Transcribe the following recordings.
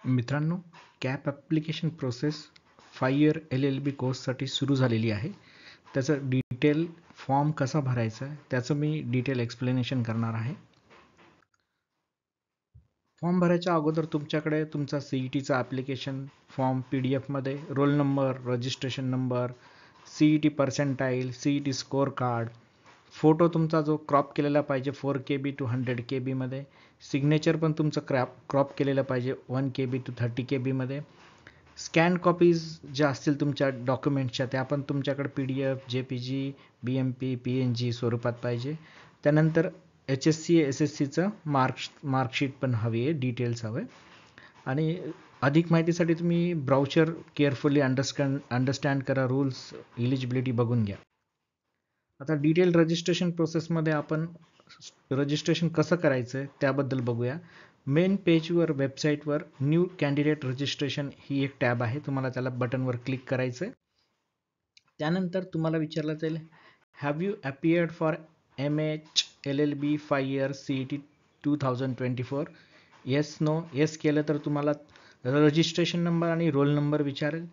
मित्रांनो, cap application process 5 year LLB कोर्ससाठी सुरू झालेली आहे. त्याचं डिटेल फॉर्म कसा भरायचा आहे त्याचं मी डिटेल एक्सप्लेनेशन करणार आहे. फॉर्म भरायच्या अगोदर तुमच्याकडे तुमचा CETचा ॲप्लिकेशन फॉर्म PDF मध्ये roll number, registration number, CET percentile, CET score card, photo तुमचा जो क्रॉप केलेला पाहिजे 4KB to 100KB मध्ये, सिग्नेचर पण तुमचं क्रॉप केलेलं पाहिजे 1KB to 30KB मध्ये, स्कॅन कॉपीज ज्या असतील तुमच्या डॉक्युमेंट्सच्या त्या पण तुमच्याकडे PDF, JPG, BMP, PNG स्वरूपात पाहिजे. त्यानंतर HSC SSCचं मार्कशीट पण हवी आहे, डिटेल्स हवे. आणि अधिक माहितीसाठी तुम्ही ब्राउचर केअरफुली अंडरस्टँड करा, रूल्स, इलिजिबिलिटी बघून घ्या. आता डिटेल रजिस्ट्रेशन प्रोसेसमध्ये आपण रजिस्ट्रेशन कसं करायचं आहे त्याबद्दल बघूया. मेन पेजवर वेबसाईटवर न्यू कॅन्डिडेट रजिस्ट्रेशन ही एक टॅब आहे. तुम्हाला त्याला बटनवर क्लिक करायचं आहे. त्यानंतर तुम्हाला विचारलं जाईल, have you appeared for MH-LLB 5 year CET 2024? Yes no. Yes केलं तर तुम्हाला रजिस्ट्रेशन नंबर आणि रोल नंबर विचारेल.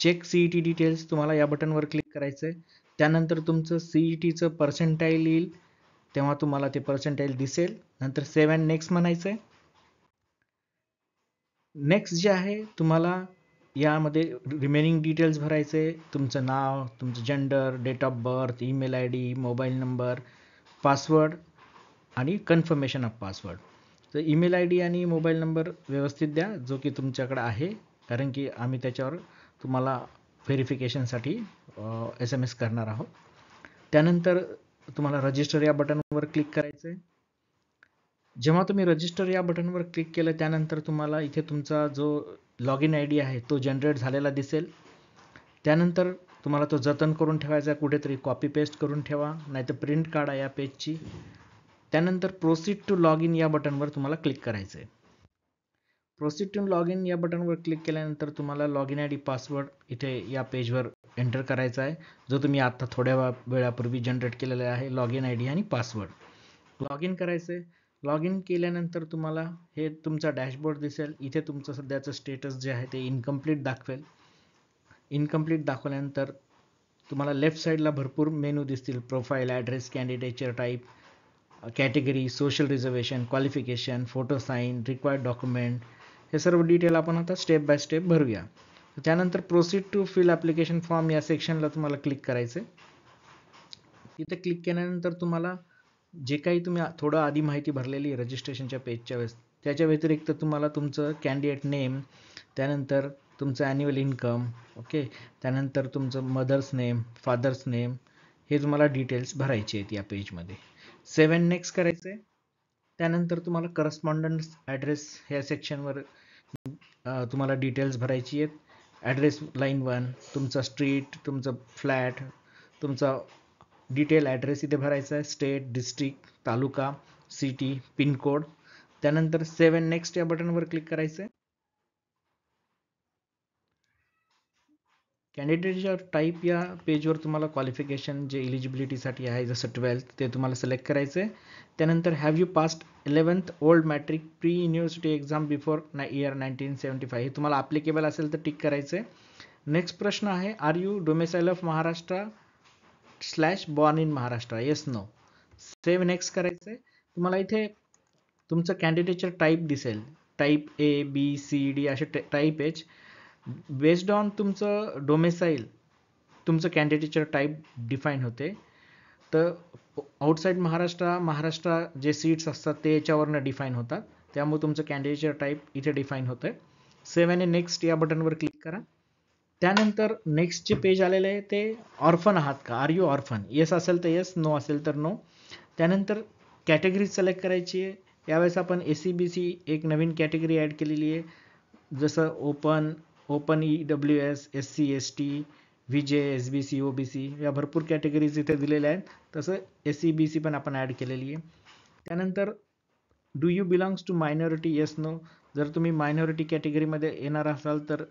चेक CET डिटेल्स तुम्हाला या बटनवर क्लिक करायचं आहे. त्यानंतर तुमचं CETचं पर्सेंटाईल येईल, तेव्हा तुम्हाला ते पर्सेंटाईल दिसेल. नंतर सेव्ह अँड नेक्स्ट म्हणायचं आहे. नेक्स्ट जे आहे तुम्हाला यामध्ये रिमेनिंग डिटेल्स भरायचे, तुमचं नाव, तुमचं gender, date of birth, email ID, mobile number, password आणि कन्फर्मेशन ऑफ पासवर्ड. तर ईमेल ID आणि मोबाईल नंबर व्यवस्थित द्या जो की तुमच्याकडे आहे, कारण की आम्ही त्याच्यावर तुम्हाला व्हेरिफिकेशनसाठी SMS करणार आहोत. त्यानंतर तुम्हाला रजिस्टर या बटनवर क्लिक करायचं आहे. जेव्हा तुम्ही रजिस्टर या बटनवर क्लिक केलं त्यानंतर तुम्हाला इथे तुमचा जो लॉग इन ID आहे तो जनरेट झालेला दिसेल. त्यानंतर तुम्हाला तो जतन करून ठेवायचा, कुठेतरी कॉपी पेस्ट करून ठेवा, नाहीतर प्रिंट काढा या पेजची. त्यानंतर प्रोसीड टू लॉग इन या बटनवर तुम्हाला क्लिक करायचं आहे. प्रोसीड टू लॉग इन या बटनवर क्लिक केल्यानंतर तुम्हाला लॉग इन ID पासवर्ड इथे या पेजवर एंटर करायचा आहे, जो तुम्ही आता थोड्या वेळापूर्वी जनरेट केलेला आहे. लॉग इन ID आणि पासवर्ड लॉग इन करायचं आहे. लॉग इन केल्यानंतर तुम्हाला हे तुमचा डॅशबोर्ड दिसेल. इथे तुमचं सध्याचं स्टेटस जे आहे ते इनकम्प्लीट दाखवेल. इनकम्प्लीट दाखवल्यानंतर तुम्हाला लेफ्ट साईडला भरपूर मेनू दिसतील. प्रोफाईल, ॲड्रेस, कॅन्डिडेटचे type, category, social reservation, qualification, photo sign, required document, हे सर्व डिटेल आपण आता स्टेप बाय स्टेप भरूया. त्यानंतर proceed to fill application form या सेक्शनला तुम्हाला क्लिक करायचं आहे. तिथे क्लिक केल्यानंतर तुम्हाला जे काही तुम्ही थोडं आधी माहिती भरलेली रजिस्ट्रेशनच्या पेजच्या वेळेस त्याच्या व्यतिरिक्त तुम्हाला तुमचं कॅन्डिडेट नेम, त्यानंतर तुमचं ॲन्युअल इन्कम, ओके, त्यानंतर तुमचं मदर्स नेम, फादर्स नेम, हे तुम्हाला डिटेल्स भरायचे आहेत या पेजमध्ये. सेव्ह अँड नेक्स्ट करायचं आहे. त्यानंतर तुम्हाला करस्पॉन्डन्स ॲड्रेस ह्या सेक्शनवर तुम्हाला डिटेल्स भरायची आहेत. ॲड्रेस लाईन 1, तुमचा स्ट्रीट, तुमचं फ्लॅट, तुमचा डिटेल ॲड्रेस इथे भरायचा आहे. स्टेट, डिस्ट्रिक्ट, तालुका, सिटी, पिनकोड. त्यानंतर सेव्ह अँड नेक्स्ट या बटनवर क्लिक करायचं आहे. कॅन्डिडेटच्या टाईप या पेजवर तुम्हाला क्वालिफिकेशन जे इलिजिबिलिटीसाठी आहे, जसं 12th ते तुम्हाला सिलेक्ट करायचं आहे. त्यानंतर have you passed 11th old matric pre university exam before year 1975, हे तुम्हाला ॲप्लिकेबल असेल तर टिक करायचं आहे. नेक्स्ट प्रश्न आहे, are you domicile of Maharashtra / born in Maharashtra? Yes no. Save next करायचं आहे. तुम्हाला इथे तुमचं कॅन्डिडेटचे टाईप दिसेल. Type A, B, C, D असे टाईप आहेत. बेस्ड ऑन तुमचं डोमेसाईल तुमचं कॅन्डिडेटचे टाईप डिफाईन होते. तर आउटसाईड महाराष्ट्र जे सीट्स असतात ते याच्यावरनं डिफाईन होतात. त्यामुळे तुमचं कॅन्डिडेटचे टाईप इथे डिफाईन होतं आहे. सेव्ह आणि नेक्स्ट या बटनवर क्लिक करा. त्यानंतर नेक्स्ट जे पेज आलेलं आहे ते ऑर्फन आहात का? R you orphan? येस असेल तर येस, नो असेल तर नो. त्यानंतर कॅटेगरी सिलेक्ट करायची आहे. यावेळेस आपण SC/BC एक नवीन कॅटेगरी ॲड केलेली आहे, जसं open EWS, SC ST, VJ, SBC, OBC या भरपूर कॅटेगरीज इथे दिलेल्या आहेत. तसं SC/BC पण आपण ॲड केलेली आहे. त्यानंतर do you belongs to minority? Yes no. जर तुम्ही मायनॉरिटी कॅटेगरीमध्ये येणार असाल तर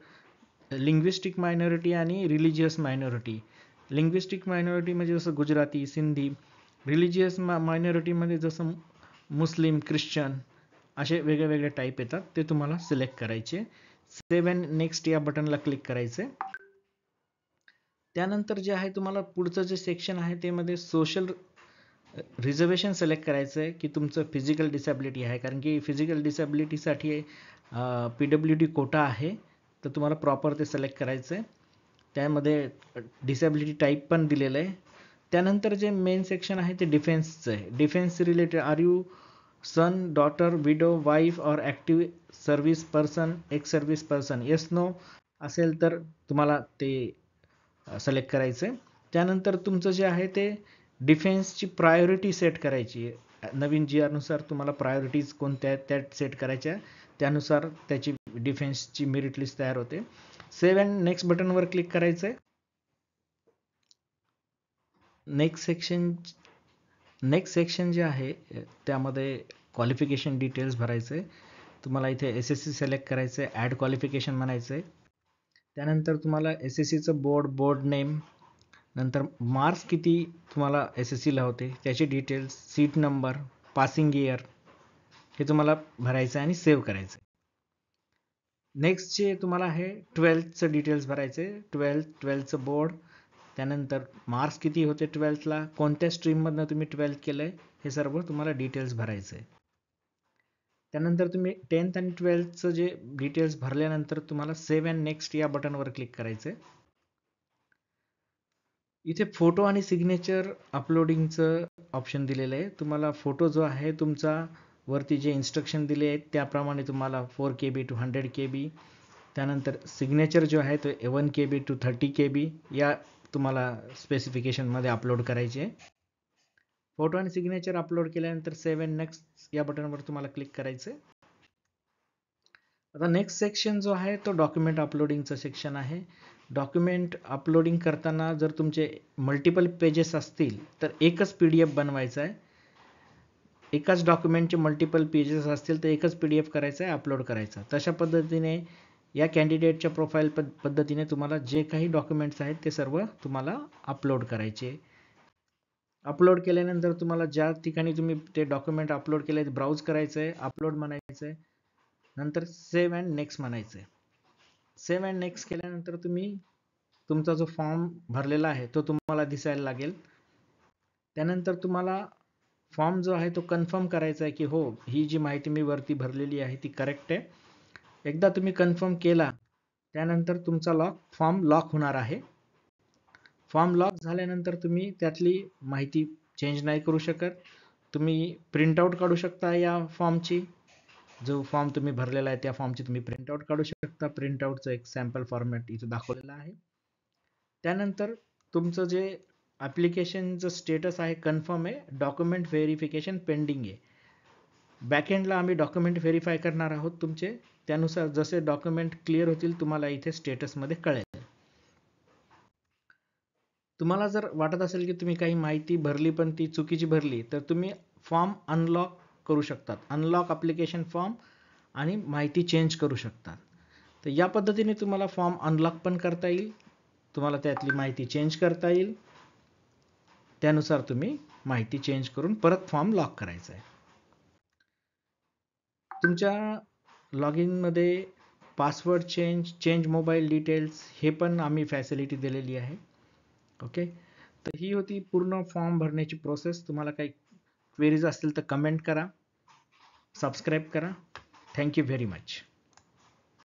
लिंग्विस्टिक मायनॉरिटी आणि रिलिजियस मायनॉरिटी. लिंग्विस्टिक मायनॉरिटी म्हणजे जसं गुजराती, सिंधी. रिलिजियस मायनॉरिटीमध्ये जसं मुस्लिम, ख्रिश्चन असे वेगळे वेगळे टाईप येतात, ते तुम्हाला सिलेक्ट करायचे. सेव्ह अँड नेक्स्ट या बटनला क्लिक करायचे. त्यानंतर जे आहे तुम्हाला पुढचं जे सेक्शन आहे ते मध्ये सोशल रिझर्वेशन सिलेक्ट करायचं आहे की तुमचं फिजिकल डिसॅबिलिटी आहे, कारण की फिजिकल डिसॅबिलिटीसाठी PWD कोटा आहे, तर तुम्हाला प्रॉपर ते सिलेक्ट करायचं आहे. त्यामध्ये डिसॅबिलिटी टाईप पण दिलेलं आहे. त्यानंतर जे मेन सेक्शन आहे ते डिफेन्सचं आहे. Defence related, are you son, daughter, widow, wife or active service person, ex service person, yes no असेल तर तुम्हाला ते सिलेक्ट करायचं आहे. त्यानंतर तुमचं जे आहे ते डिफेन्सची प्रायोरिटी सेट करायची आहे. नवीन GR नुसार तुम्हाला प्रायोरिटीज कोणत्या आहेत त्या सेट करायच्या, त्यानुसार त्याची डिफेन्सची मेरिट लिस्ट तयार होते. सेव्ह अँड नेक्स्ट बटनवर क्लिक करायचं आहे. नेक्स्ट सेक्शन जे आहे त्यामध्ये क्वालिफिकेशन डिटेल्स भरायचं आहे. तुम्हाला इथे SSC सिलेक्ट करायचं आहे, ॲड क्वालिफिकेशन म्हणायचं आहे. त्यानंतर तुम्हाला SSCचं बोर्ड नेम, नंतर मार्क्स किती तुम्हाला SSCला होते त्याचे details, seat number, passing year हे तुम्हाला भरायचं आहे आणि सेव्ह करायचं आहे. नेक्स्ट जे तुम्हाला आहे 12थचं डिटेल्स भरायचे. 12थचं बोर्ड, त्यानंतर मार्क्स किती होते 12थला, कोणत्या स्ट्रीममधनं तुम्ही 12th केलं आहे, हे सर्व तुम्हाला डिटेल्स भरायचं आहे. त्यानंतर तुम्ही 10th आणि 12thचं जे डिटेल्स भरल्यानंतर तुम्हाला सेव्ह अँड नेक्स्ट या बटनवर क्लिक करायचं आहे. इथे फोटो आणि सिग्नेचर अपलोडिंगचं ऑप्शन दिलेलं आहे. तुम्हाला फोटो जो आहे तुमचा वरती जे इन्स्ट्रक्शन दिले आहेत त्याप्रमाणे तुम्हाला 4 KB to 100 KB, त्यानंतर सिग्नेचर जो आहे तो 1 KB to 30 KB या तुम्हाला स्पेसिफिकेशनमध्ये अपलोड करायचे आहे. फोटो आणि सिग्नेचर अपलोड केल्यानंतर सेव्ह अँड नेक्स्ट या बटनवर तुम्हाला क्लिक करायचं आहे. आता नेक्स्ट सेक्शन जो आहे तो डॉक्युमेंट अपलोडिंगचं सेक्शन आहे. डॉक्युमेंट अपलोडिंग करताना जर तुमचे मल्टिपल पेजेस असतील तर एकच PDF बनवायचा आहे. एकाच डॉक्युमेंटचे मल्टिपल पेजेस असतील तर एकच PDF करायचं आहे, अपलोड करायचा. तशा पद्धतीने या कॅन्डिडेटच्या प्रोफाईल पद्धतीने तुम्हाला जे काही डॉक्युमेंट्स आहेत ते सर्व तुम्हाला अपलोड करायचे. अपलोड केल्यानंतर तुम्हाला ज्या ठिकाणी तुम्ही ते डॉक्युमेंट अपलोड केले ब्राउज करायचं आहे, अपलोड म्हणायचं आहे, नंतर सेव्ह अँड नेक्स्ट म्हणायचं आहे. सेव्ह अँड नेक्स्ट केल्यानंतर तुम्ही तुमचा जो फॉर्म भरलेला आहे तो तुम्हाला दिसायला लागेल. त्यानंतर तुम्हाला फॉर्म जो आहे तो कन्फर्म करायचा आहे की हो, ही जी माहिती मी वरती भरलेली आहे ती करेक्ट आहे. एकदा तुम्ही कन्फर्म केला त्यानंतर तुमचा फॉर्म लॉक होणार आहे. फॉर्म लॉक झाल्यानंतर तुम्ही त्यातली माहिती चेंज नाही करू शकत. तुम्ही प्रिंटआउट काढू शकता या फॉर्मची, जो फॉर्म तुम्ही भरलेला आहे त्या फॉर्मची तुम्ही प्रिंटआउट काढू शकता. प्रिंटआउटचं एक सॅम्पल फॉर्मॅट इथं दाखवलेला आहे. त्यानंतर तुमचं जे ॲप्लिकेशनचं स्टेटस आहे कन्फर्म आहे, डॉक्युमेंट व्हेरिफिकेशन पेंडिंग आहे. बॅकएंडला आम्ही डॉक्युमेंट व्हेरीफाय करणार आहोत तुमचे, त्यानुसार जसे डॉक्युमेंट क्लिअर होतील तुम्हाला इथे स्टेटसमध्ये कळेल. तुम्हाला जर वाटत असेल की तुम्ही काही माहिती भरली पण ती चुकीची भरली तर तुम्ही फॉर्म अनलॉक करू शकतात. अनलॉक ॲप्लिकेशन फॉर्म आणि माहिती चेंज करू शकतात. तर या पद्धतीने तुम्हाला फॉर्म अनलॉक पण करता येईल, तुम्हाला त्यातली माहिती चेंज करता येईल. त्यानुसार तुम्ही माहिती चेंज करून परत फॉर्म लॉक करायचा आहे. तुमच्या लॉग इनमध्ये पासवर्ड चेंज मोबाईल डिटेल्स हे पण आम्ही फॅसिलिटी दिलेली आहे. ओके, तर ही होती पूर्ण फॉर्म भरण्याची प्रोसेस. तुम्हाला काही क्वेरीज असतील तर कमेंट करा, सबस्क्राईब करा. Thank you very much.